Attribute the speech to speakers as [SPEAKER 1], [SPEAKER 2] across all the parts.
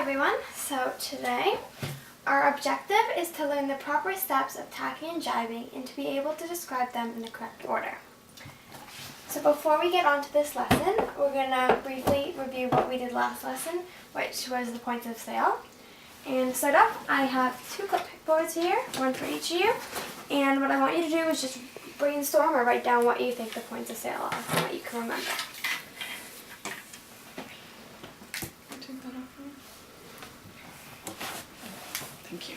[SPEAKER 1] everyone, so today our objective is to learn the proper steps of tacking and jibing and to be able to describe them in the correct order. So before we get on to this lesson, we're going to briefly review what we did last lesson, which was the points of sail. And to start off, I have two clipboards here, one for each of you, and what I want you to do is just brainstorm or write down what you think the points of sail are and what you can remember.
[SPEAKER 2] Thank you.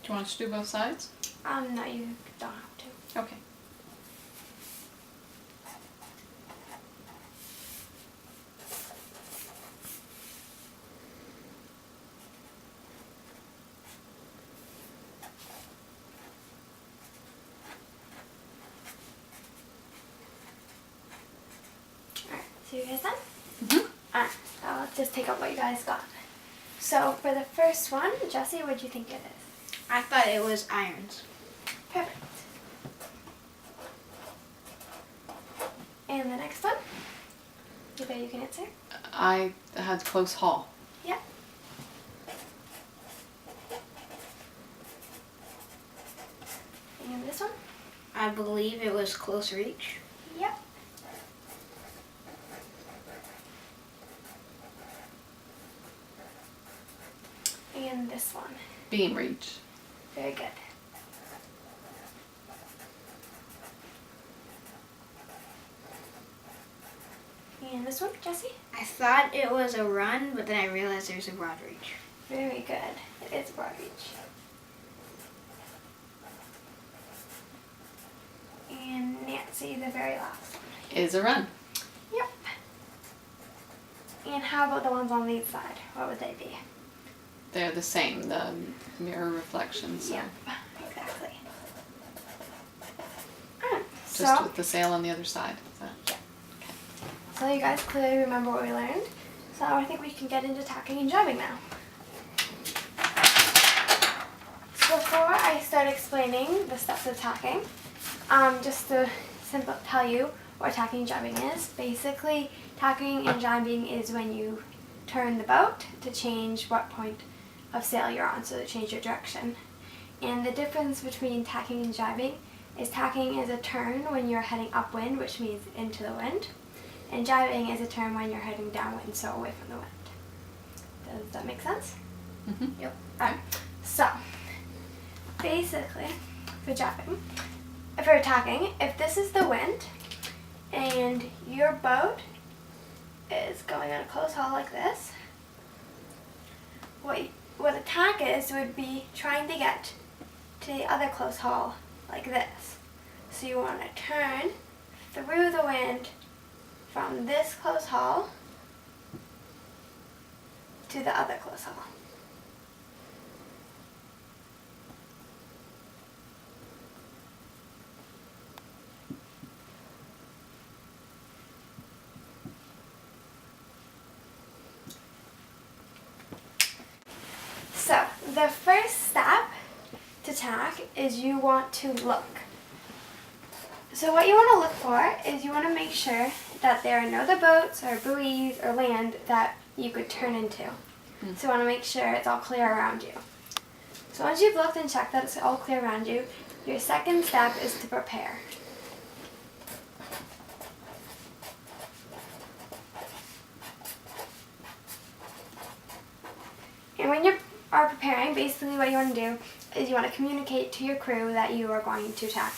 [SPEAKER 2] Do you want us to do both sides?
[SPEAKER 1] No, you don't have to.
[SPEAKER 2] Okay.
[SPEAKER 1] Alright, so you guys done?
[SPEAKER 2] Mm-hmm.
[SPEAKER 1] Alright, I'll just take out what you guys got. So for the first one, Jessie, what do you think it is?
[SPEAKER 3] I thought it was irons.
[SPEAKER 1] Perfect. And the next one? You bet you can answer?
[SPEAKER 2] I had close haul.
[SPEAKER 1] Yep. And this one?
[SPEAKER 3] I believe it was close reach.
[SPEAKER 1] Yep. And this one?
[SPEAKER 2] Beam reach.
[SPEAKER 1] Very good. And this one, Jessie?
[SPEAKER 3] I thought it was a run, but then I realized there's a broad reach.
[SPEAKER 1] Very good. It is broad reach. And Nancy, the very last one.
[SPEAKER 2] Is a run.
[SPEAKER 1] Yep. And how about the ones on the side? What would they be?
[SPEAKER 2] They're the same, the mirror reflections. So
[SPEAKER 1] Yep, exactly. Alright,
[SPEAKER 2] just
[SPEAKER 1] so,
[SPEAKER 2] with the sail on the other side.
[SPEAKER 1] so you guys clearly remember what we learned. So I think we can get into tacking and jibing now. So before I start explaining the steps of tacking, just to tell you what tacking and jibing is. Basically, tacking and jibing is when you turn the boat to change what point of sail you're on, so to change your direction. And the difference between tacking and jibing is tacking is a turn when you're heading upwind, which means into the wind, and jibing is a turn when you're heading downwind, so away from the wind. Does that make sense?
[SPEAKER 2] Mm-hmm.
[SPEAKER 1] Yep. Alright, so basically for jibing, for tacking, if this is the wind and your boat is going on a close haul like this, what a tack is would be trying to get to the other close haul like this. So you want to turn through the wind from this close haul to the other close haul. So, the first step to tack is you want to look. So what you want to look for is you want to make sure that there are no other boats or buoys or land that you could turn into. So you want to make sure it's all clear around you. So once you've looked and checked that it's all clear around you, your second step is to prepare. And when you are preparing, basically what you want to do is you want to communicate to your crew that you are going to tack.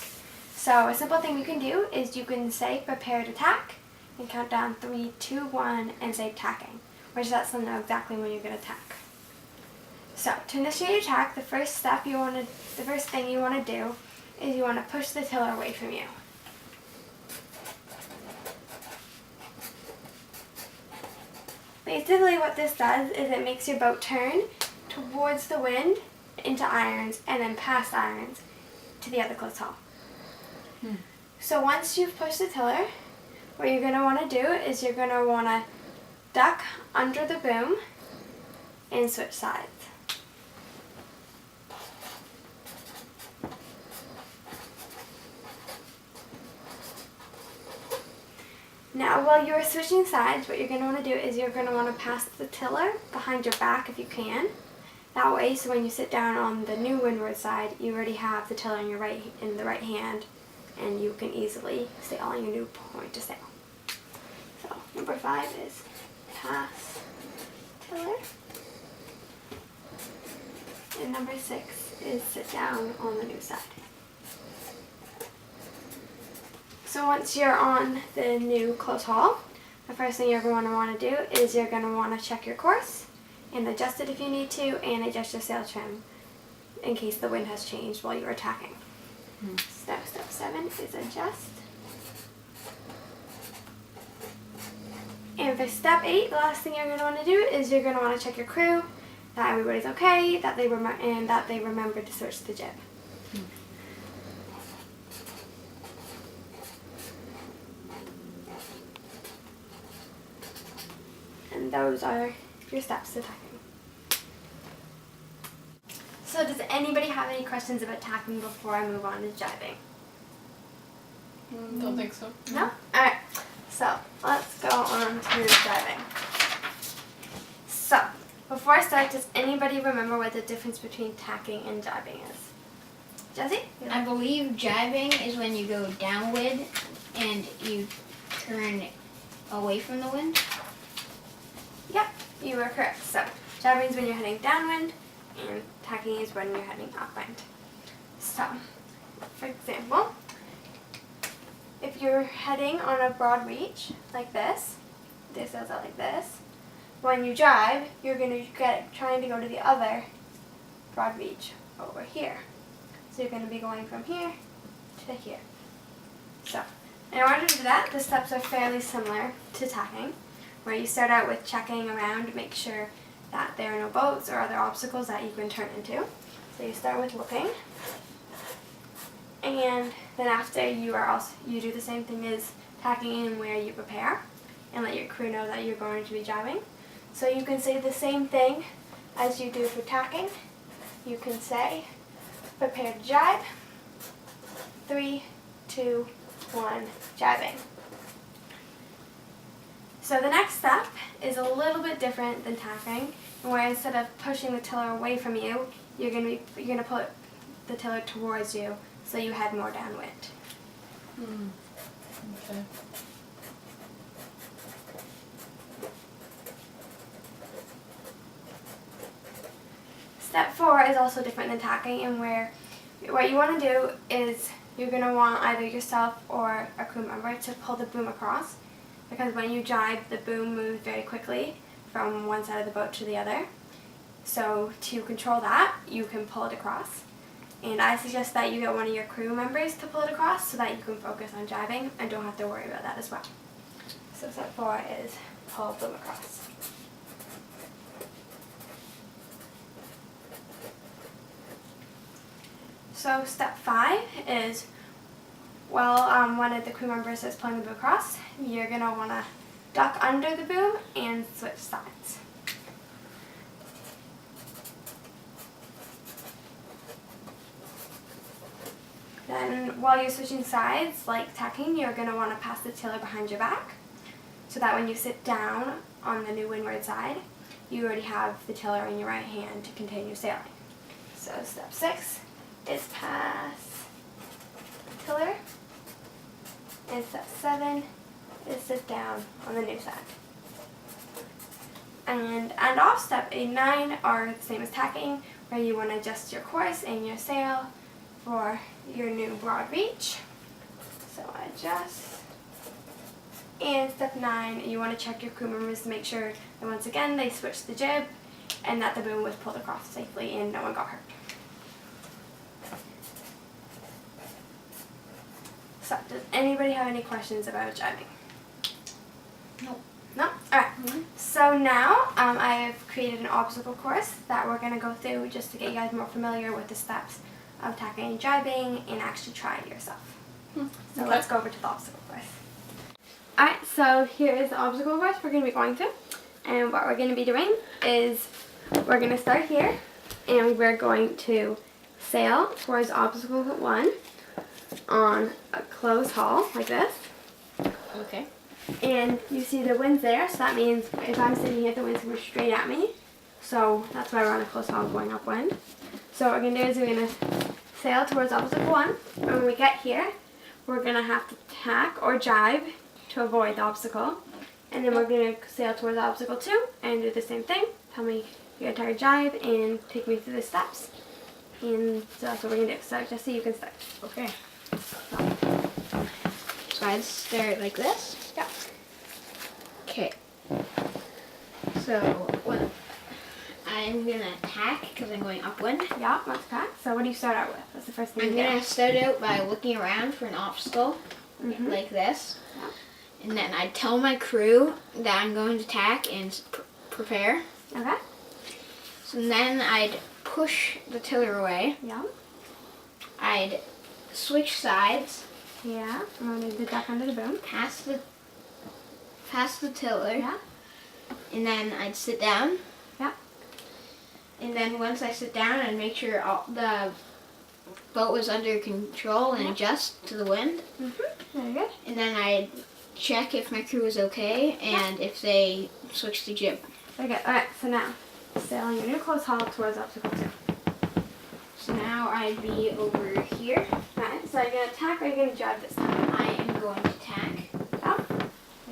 [SPEAKER 1] So a simple thing you can do is you can say prepare to tack and count down 3, 2, 1 and say tacking, which lets them know exactly when you're going to tack. So to initiate your tack, the first thing you want to do is you want to push the tiller away from you. Basically what this does is it makes your boat turn towards the wind into irons and then past irons to the other close haul. So once you've pushed the tiller, what you're going to want to do is you're going to want to duck under the boom and switch sides. Now while you're switching sides, what you're going to want to do is you're going to want to pass the tiller behind your back if you can. That way, so when you sit down on the new windward side, you already have the tiller in the right hand, and you can easily sail on your new point to sail. So number 5 is pass tiller, and number 6 is sit down on the new side. So once you're on the new close haul, the first thing you're going to want to do is you're going to want to check your course and adjust it if you need to, and adjust your sail trim in case the wind has changed while you're tacking. Step 7 is adjust. And for step 8, the last thing you're going to want to do is you're going to want to check your crew, that everybody's okay, that they remember to switch the jib. And those are your steps to tacking. So does anybody have any questions about tacking before I move on to jibing?
[SPEAKER 2] Don't think so.
[SPEAKER 1] No? Alright, so let's go on to jibing. So, before I start, does anybody remember what the difference between tacking and jibing is? Jesse?
[SPEAKER 3] I believe jibing is when you go downwind and you turn away from the wind.
[SPEAKER 1] Yep, you were correct. So, jibing is when you're heading downwind, and tacking is when you're heading upwind. So, for example, if you're heading on a broad reach like this sails out like this. When you jibe, you're going to trying to go to the other broad reach over here. So you're going to be going from here to here. So, in order to do that, the steps are fairly similar to tacking, where you start out with checking around to make sure that there are no boats or other obstacles that you can turn into. So you start with looking, and then after you do the same thing as tacking in where you prepare and let your crew know that you're going to be jibing. So you can say the same thing as you do for tacking. You can say prepare to jibe, 3, 2, 1, jibing. So the next step is a little bit different than tacking, where instead of pushing the tiller away from you, you're going to put the tiller towards you, so you head more downwind.
[SPEAKER 2] Okay.
[SPEAKER 1] Step 4 is also different than tacking, and where what you want to do is you're going to want either yourself or a crew member to pull the boom across, because when you jibe, the boom moves very quickly from one side of the boat to the other. So to control that, you can pull it across. And I suggest that you get one of your crew members to pull it across so that you can focus on jibing and don't have to worry about that as well. So step 4 is pull boom across. So step 5 is, while one of the crew members is pulling the boom across, you're going to want to duck under the boom and switch sides. Then while you're switching sides, like tacking, you're going to want to pass the tiller behind your back, so that when you sit down on the new windward side, you already have the tiller in your right hand to continue sailing. So step 6 is pass the tiller, and step 7 is sit down on the new side. And off step 8 and 9 are the same as tacking, where you want to adjust your course and your sail for your new broad reach. So adjust. And step 9, you want to check your crew members to make sure that once again they switched the jib and that the boom was pulled across safely and no one got hurt. So, does anybody have any questions about jibing?
[SPEAKER 3] Nope.
[SPEAKER 1] No? Alright. So now I have created an obstacle course that we're going to go through just to get you guys more familiar with the steps of tacking and jibing and actually try it yourself. So let's go over to the obstacle course. Alright, so here is the obstacle course we're going to be going through. And what we're going to be doing is we're going to start here and we're going to sail towards obstacle 1 on a closed hull like this.
[SPEAKER 3] Okay.
[SPEAKER 1] And you see the wind's there, so that means if I'm sitting here, the wind's going straight at me. So that's why we're on a close hull going upwind. So what we're going to do is we're going to sail towards obstacle 1. And when we get here, we're going to have to tack or jibe to avoid the obstacle. And then we're going to sail towards obstacle 2 and do the same thing. Tell me your entire jibe and take me through the steps. And so that's what we're going to do. So just so you can start.
[SPEAKER 3] Okay. So I'd start like this.
[SPEAKER 1] Yeah.
[SPEAKER 3] Okay. So when I'm gonna tack because I'm going upwind.
[SPEAKER 1] Yeah, let's tack. So what do you start out with? That's the first thing
[SPEAKER 3] I'm
[SPEAKER 1] you do.
[SPEAKER 3] gonna start out by looking around for an obstacle like this, and then I tell my crew that I'm going to tack and prepare.
[SPEAKER 1] Okay.
[SPEAKER 3] So then I'd push the tiller away.
[SPEAKER 1] Yeah.
[SPEAKER 3] I'd switch sides,
[SPEAKER 1] Yeah. I'm going to duck under the boom.
[SPEAKER 3] pass the tiller,
[SPEAKER 1] Yeah.
[SPEAKER 3] and then I'd sit down.
[SPEAKER 1] Yeah.
[SPEAKER 3] And then once I sit down, I'd make sure all the boat was under control and adjust to the wind.
[SPEAKER 1] Very good.
[SPEAKER 3] And then I'd check if my crew was okay and if they switched the jib.
[SPEAKER 1] Very good. Alright, so now sailing your new close hull towards obstacle 2.
[SPEAKER 3] So now I'd be over here.
[SPEAKER 1] Alright, so are you going to tack or are you going to jibe this time?
[SPEAKER 3] I am going to tack.
[SPEAKER 1] Yeah.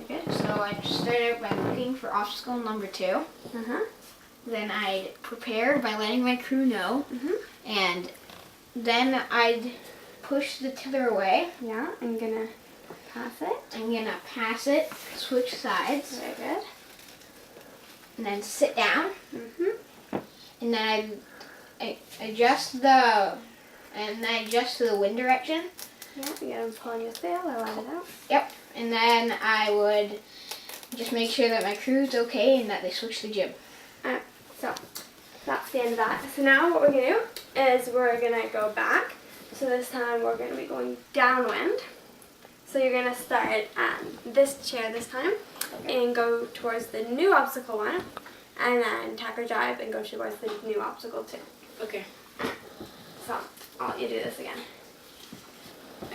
[SPEAKER 1] Very good.
[SPEAKER 3] So I'd start out by looking for obstacle number 2.
[SPEAKER 1] Uh-huh.
[SPEAKER 3] Then I'd prepare by letting my crew know.
[SPEAKER 1] Mhm.
[SPEAKER 3] And then I'd push the tiller away.
[SPEAKER 1] Yeah, I'm going to pass it.
[SPEAKER 3] I'm gonna pass it, switch sides,
[SPEAKER 1] Very good.
[SPEAKER 3] and then sit down.
[SPEAKER 1] Mm-hmm.
[SPEAKER 3] And then I adjust to the wind direction.
[SPEAKER 1] Yeah, you got to pull on your sail or let it out.
[SPEAKER 3] Yep. And then I would just make sure that my crew's okay and that they switch the jib.
[SPEAKER 1] Alright, so that's the end of that. So now what we're going to do is we're going to go back. So this time we're going to be going downwind. So you're going to start at this chair this time and go towards the new obstacle 1 and then tack or jibe and go towards the new obstacle 2.
[SPEAKER 3] Okay.
[SPEAKER 1] So I'll let you do this again.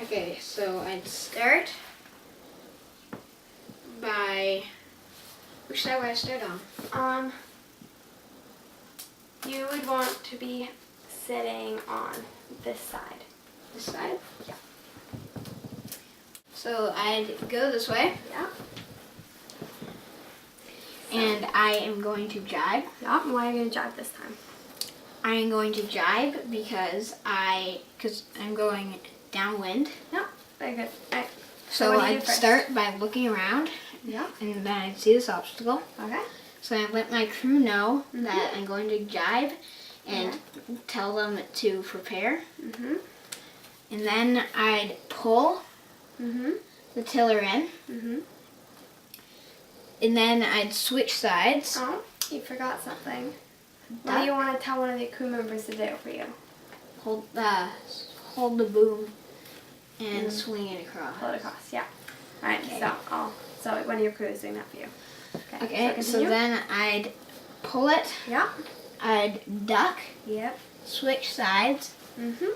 [SPEAKER 3] Okay, so I'd start by, which side would I start on?
[SPEAKER 1] You would want to be sitting on this side.
[SPEAKER 3] This side?
[SPEAKER 1] Yeah.
[SPEAKER 3] So I'd go this way,
[SPEAKER 1] Yeah.
[SPEAKER 3] and I am going to jibe.
[SPEAKER 1] Yeah. And why are you going to jibe this time?
[SPEAKER 3] I am going to jibe because I'm going downwind.
[SPEAKER 1] Yeah. Very good. Alright.
[SPEAKER 3] So
[SPEAKER 1] what do you do
[SPEAKER 3] I'd
[SPEAKER 1] first?
[SPEAKER 3] start by looking around,
[SPEAKER 1] Yeah.
[SPEAKER 3] and then I'd see this obstacle.
[SPEAKER 1] Okay.
[SPEAKER 3] So I let my crew know that I'm going to jibe and tell them to prepare.
[SPEAKER 1] Mhm.
[SPEAKER 3] And then I'd pull
[SPEAKER 1] Mhm.
[SPEAKER 3] the tiller in,
[SPEAKER 1] Mhm.
[SPEAKER 3] and then I'd switch sides.
[SPEAKER 1] Oh, you forgot something. What do you want to tell one of the crew members to do for you?
[SPEAKER 3] Hold the boom and swing it across.
[SPEAKER 1] Pull it across. Yeah. All right.
[SPEAKER 3] Okay.
[SPEAKER 1] So one of your crew is doing that for you.
[SPEAKER 3] Okay, so
[SPEAKER 1] continue.
[SPEAKER 3] then I'd pull it,
[SPEAKER 1] Yeah.
[SPEAKER 3] I'd duck,
[SPEAKER 1] Yep.
[SPEAKER 3] switch sides,
[SPEAKER 1] Mhm.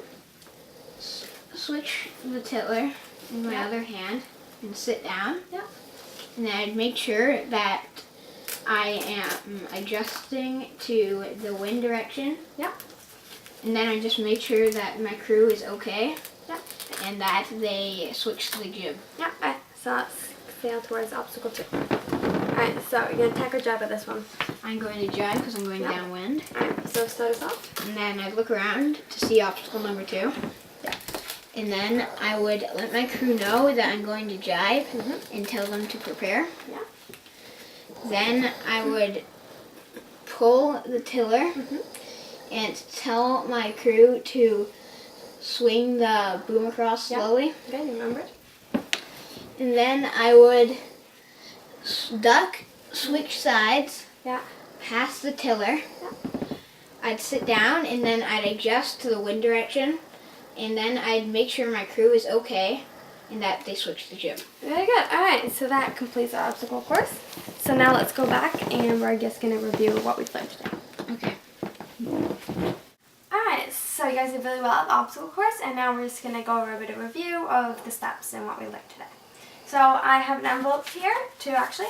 [SPEAKER 3] switch the tiller in my
[SPEAKER 1] Yeah.
[SPEAKER 3] other hand, and sit down.
[SPEAKER 1] Yeah.
[SPEAKER 3] And then I'd make sure that I am adjusting to the wind direction.
[SPEAKER 1] Yeah.
[SPEAKER 3] And then I just make sure that my crew is okay.
[SPEAKER 1] Yeah.
[SPEAKER 3] And that they switch to the jib.
[SPEAKER 1] Yeah. All right. So let's sail towards obstacle 2. All right. So you're gonna tack or jibe at this one.
[SPEAKER 3] I'm going to jibe because I'm going
[SPEAKER 1] Yeah.
[SPEAKER 3] downwind.
[SPEAKER 1] All right. So start us off.
[SPEAKER 3] And then I'd look around to see obstacle number 2.
[SPEAKER 1] Yeah.
[SPEAKER 3] And then I would let my crew know that I'm going to jibe and tell them to prepare.
[SPEAKER 1] Yeah.
[SPEAKER 3] Then I would pull the tiller and tell my crew to swing the boom across slowly.
[SPEAKER 1] Good, you remembered?
[SPEAKER 3] And then I would duck, switch sides,
[SPEAKER 1] Yeah.
[SPEAKER 3] pass the tiller. I'd sit down and then I'd adjust to the wind direction, and then I'd make sure my crew is okay and that they switch the jib.
[SPEAKER 1] Very good. All right, so that completes our obstacle course. So now let's go back and we're just going to review what we've learned today.
[SPEAKER 3] Okay.
[SPEAKER 1] Alright, so you guys did really well at the obstacle course, and now we're just going to go over a bit of review of the steps and what we learned today. So I have an envelope here, two actually,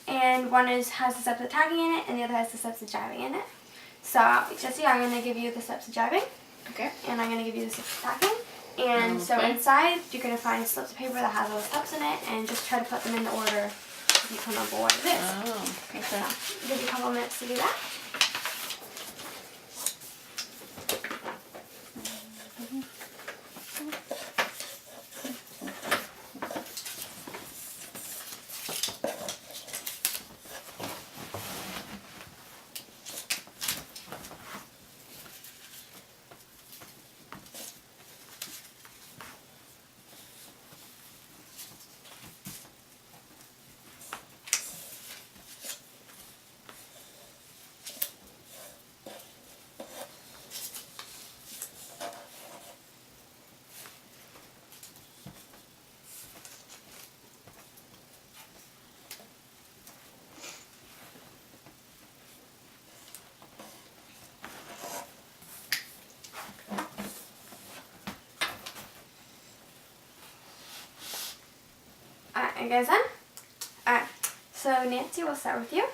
[SPEAKER 1] and one has the steps of tacking in it, and the other has the steps of jiving in it. So Jesse, I'm going to give you the steps of jiving,
[SPEAKER 3] Okay.
[SPEAKER 1] and I'm going to give you the steps of tacking. And so inside, you're going to find slips of paper that has all the steps in it, and just try to put them in the order if you can remember what it is.
[SPEAKER 2] Oh, okay.
[SPEAKER 1] So I'll give you a couple minutes to do that. Alright, you guys done? Alright, so Nancy, we'll start with you.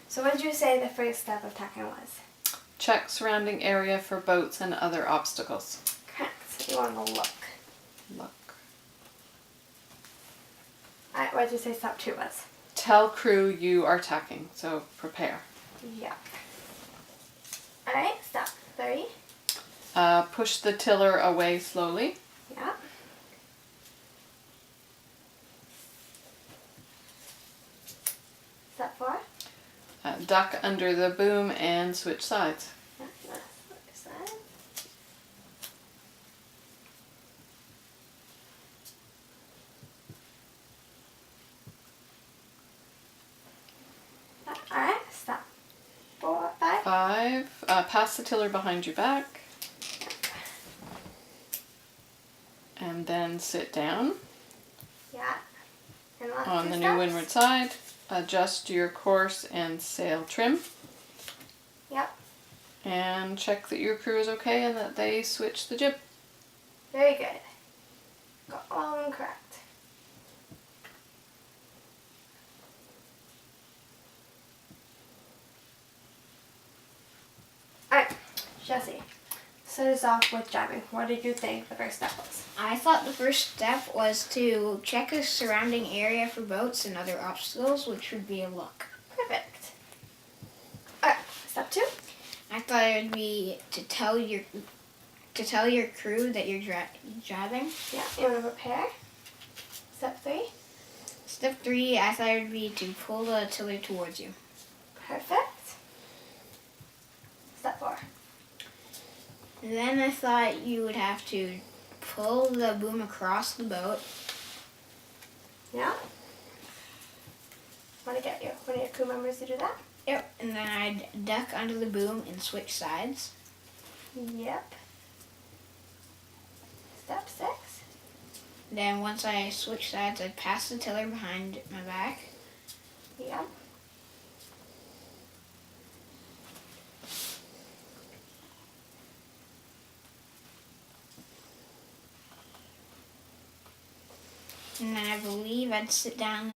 [SPEAKER 1] So what did you say the first step of tacking was?
[SPEAKER 2] Check surrounding area for boats and other obstacles.
[SPEAKER 1] Correct. You want to look.
[SPEAKER 2] Look.
[SPEAKER 1] Alright, what did you say step 2 was?
[SPEAKER 2] Tell crew you are tacking, so prepare.
[SPEAKER 1] Yep. Alright, step 3.
[SPEAKER 2] Push the tiller away slowly.
[SPEAKER 1] Yep. Step 4.
[SPEAKER 2] Duck under the boom and switch sides.
[SPEAKER 1] Yep, that's what I said. Alright, step 5.
[SPEAKER 2] 5. Pass the tiller behind your back. And then sit down
[SPEAKER 1] Yeah. And last
[SPEAKER 2] on
[SPEAKER 1] 2
[SPEAKER 2] the
[SPEAKER 1] steps.
[SPEAKER 2] new windward side. Adjust your course and sail trim.
[SPEAKER 1] Yep.
[SPEAKER 2] And check that your crew is okay and that they switch the jib.
[SPEAKER 1] Very good. Got all of them correct. Alright, Jesse. Start us off with jiving. What did you think the first step was?
[SPEAKER 3] I thought the first step was to check the surrounding area for boats and other obstacles, which would be a look.
[SPEAKER 1] Perfect. Alright, step 2.
[SPEAKER 3] I thought it would be to tell your crew that you're driving.
[SPEAKER 1] Yeah, you want to prepare. Step 3.
[SPEAKER 3] Step 3, I thought it would be to pull the tiller towards you.
[SPEAKER 1] Perfect. Step 4.
[SPEAKER 3] And then I thought you would have to pull the boom across the boat.
[SPEAKER 1] Yeah. Want to get one of your crew members to do that?
[SPEAKER 3] Yep. And then I'd duck under the boom and switch sides.
[SPEAKER 1] Yep. Step 6.
[SPEAKER 3] Then once I switch sides, I'd pass the tiller behind my back.
[SPEAKER 1] Yep.
[SPEAKER 3] And then I believe I'd sit down